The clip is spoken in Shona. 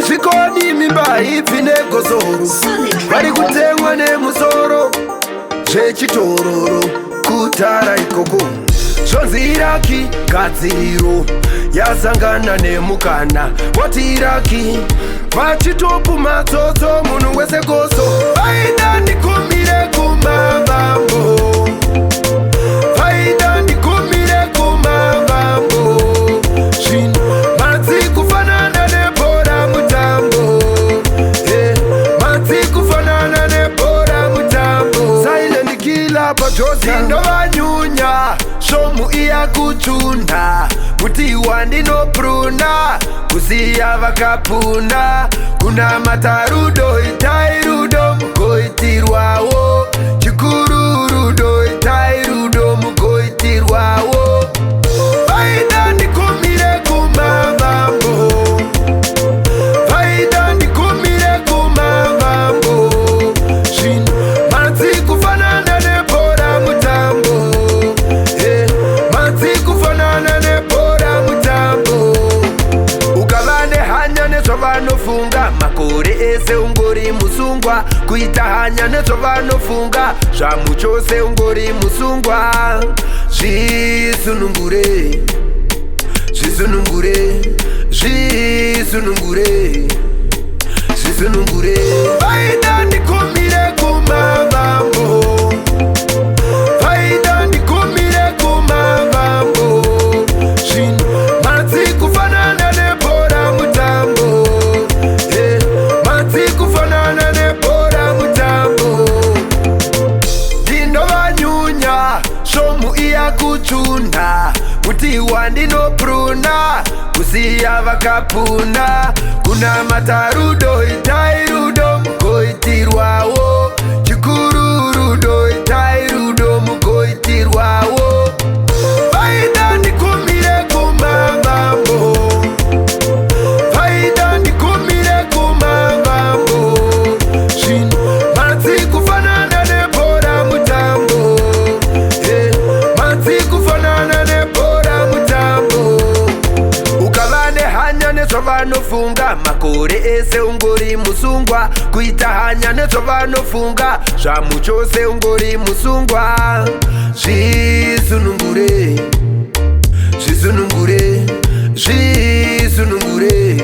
Zvikoni mimba ipi negozoro vari kutemwa nemusoro zvechitororo kutara ikoko zvonzi Iraki gadziriro yazangana nemukana wati Iraki vachitopu matsotso munhu wese goso vaida ndikumire kumavambo vaida ndikumire kumavambo zvino matsi kufanana nebhora mutambo matsi kufanana nebhora mutambo silent killer pajozi ndovanyunya shomu iya kuchunda kuti wandinopruna kusiya vakapunda kuna matarudo itai rudo mugoitirwawo chikuru rudo itai rudo mugoitirwawo vaida ndikumire kumavambo vaida ndikumire kumavambo zvino matsi kufanana nebhora mutambo matsi kufanana nebhora mutambo ukava nehanya nezvavanofunga makore ese ungori musungwa kuita hanya nezvavanofunga zvamu chose ungori musungwa zvisunungure zvisunungure zvisunungure zvisunungure vaida ndikumire kumavambo vaida ndikumire kumavambo zvino matsi kufanana nebhora mutambo matsi kufanana nebhora mutambo ndinovanyunya shomu iya kuchunda kuti wandinopruna kusiya vakapunda kuna matarudo itai rudo mugoitirwawo chikuru rudo itai rudo mugoitirwawo vaida ndikumire kumavambo vaida ndikumire kumavambo zvino matsi kufanana nebhora mutambo matsi kufanana nebhora mutambo ukava nehanya nezvavanofunga makore ese ungori musungwa kuita hanya nezvavanofunga zvamu chose ungori musungwa zvisunungure zvisunungure zvisunungure